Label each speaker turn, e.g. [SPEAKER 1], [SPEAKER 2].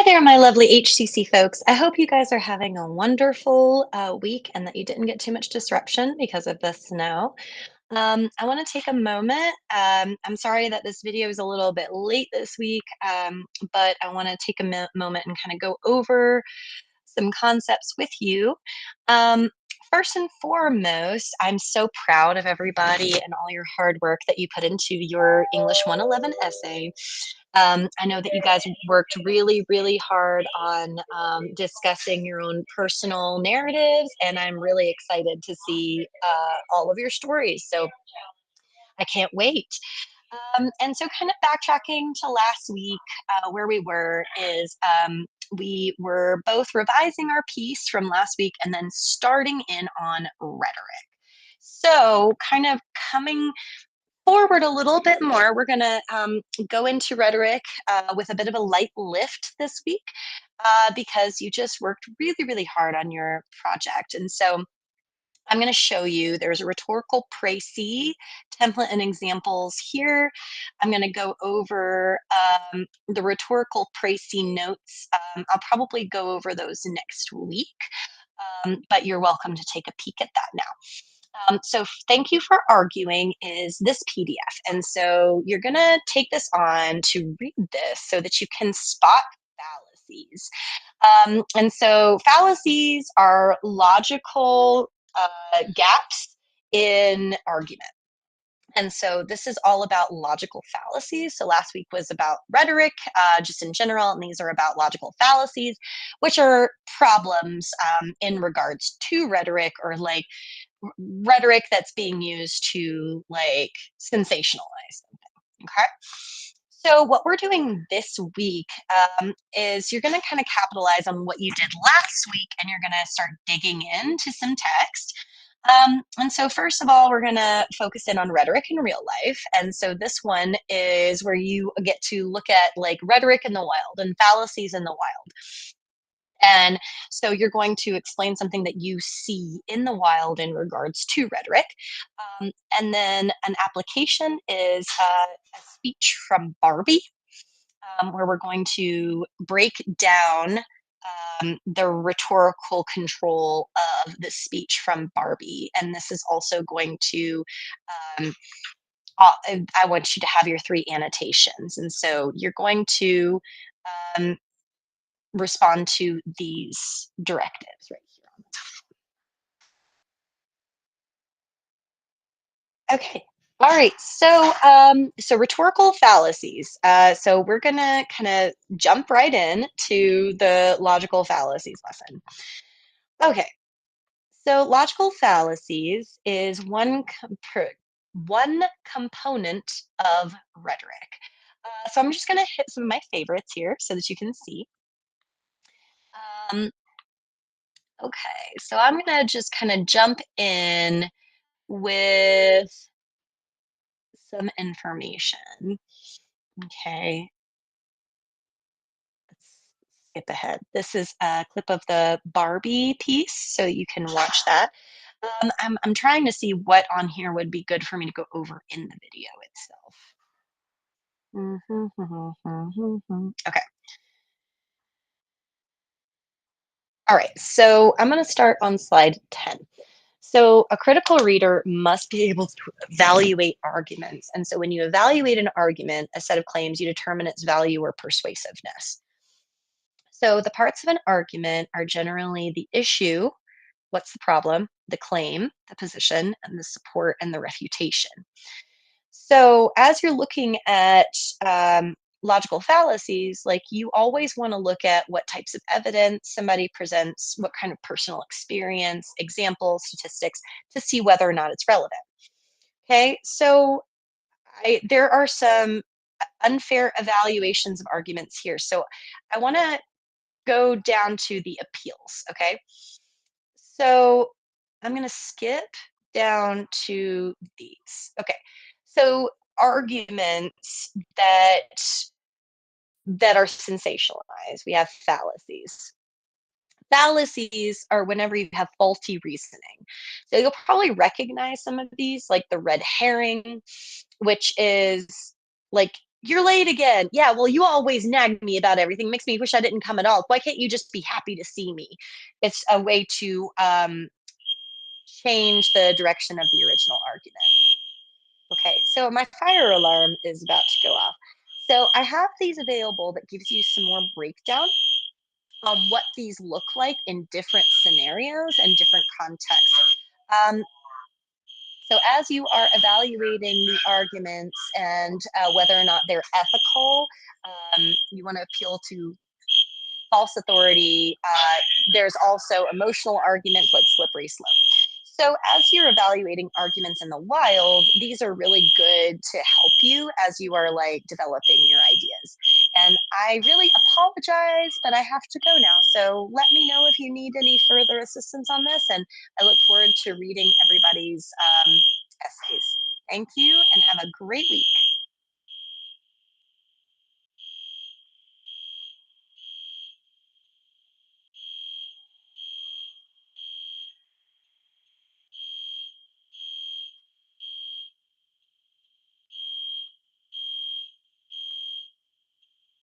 [SPEAKER 1] there, my lovely HCC folks. I hope you guys are having a wonderful week and that you didn't get too much disruption because of the snow. I want to take a moment. I'm sorry that this video is a little bit late this week, but I want to take a moment and kind of go over some concepts with you. Um, First and foremost, I'm so proud of everybody and all your hard work that you put into your English 111 essay. I know that you guys worked really, really hard on discussing your own personal narratives, and I'm really excited to see all of your stories. So I can't wait. And so, kind of backtracking to last week, where we were is we were both revising our piece from last week and then starting in on rhetoric. So, kind of coming forward a little bit more, we're going to go into rhetoric with a bit of a light lift this week because you just worked really, really hard on your project. And so I'm going to show you there's a rhetorical précis template and examples here. I'm going to go over the rhetorical précis notes. I'll probably go over those next week, but you're welcome to take a peek at that now. So thank you for arguing is this PDF. And so you're going to take this on to read this so that you can spot fallacies. And so fallacies are logical gaps in argument. And so this is all about logical fallacies. So last week was about rhetoric, just in general, and these are about logical fallacies, which are problems in regards to rhetoric or like rhetoric that's being used to like sensationalize something. Okay. So what we're doing this week is you're going to kind of capitalize on what you did last week, and you're going to start digging into some text. And so first of all, we're going to focus in on rhetoric in real life. And so this one is where you get to look at like rhetoric in the wild and fallacies in the wild. And so you're going to explain something that you see in the wild in regards to rhetoric. And then an application is a speech from Barbie, where we're going to break down the rhetorical control of the speech from Barbie. And this is also going to, I want you to have your three annotations. And so you're going to um, respond to these directives right here. Okay. All right. So rhetorical fallacies. So we're gonna kind of jump right in to the logical fallacies lesson. Okay. So logical fallacies is one component of rhetoric. So I'm just gonna hit some of my favorites here so that you can see. Um, okay. So I'm gonna just kind of jump in with some information. Okay, let's skip ahead. This is a clip of the Barbie piece, so you can watch that. I'm trying to see what on here would be good for me to go over in the video itself. Okay. All right, so I'm going to start on slide 10. So a critical reader must be able to evaluate arguments. And so when you evaluate an argument, a set of claims, you determine its value or persuasiveness. So the parts of an argument are generally the issue, what's the problem, the claim, the position, and the support and the refutation. So as you're looking at logical fallacies, like you always want to look at what types of evidence somebody presents, what kind of personal experience, examples, statistics, to see whether or not it's relevant. Okay, so there are some unfair evaluations of arguments here. So I want to go down to the appeals, okay? So I'm going to skip down to these. Okay. So arguments that are sensationalized. We have fallacies. Fallacies are whenever you have faulty reasoning. So you'll probably recognize some of these, like the red herring, which is like You're late again. Yeah, well, you always nag me about everything. Makes me wish I didn't come at all. Why can't you just be happy to see me? It's a way to change the direction of the original argument. Okay, so my fire alarm is about to go off. So I have these available that gives you some more breakdown on what these look like in different scenarios and different contexts. Um, so as you are evaluating the arguments and whether or not they're ethical, you want to appeal to false authority. There's also emotional arguments like slippery slope. So, as you're evaluating arguments in the wild, these are really good to help you as you are like developing your ideas. And I really apologize, but I have to go now. So, let me know if you need any further assistance on this. And I look forward to reading everybody's essays. Thank you and have a great week.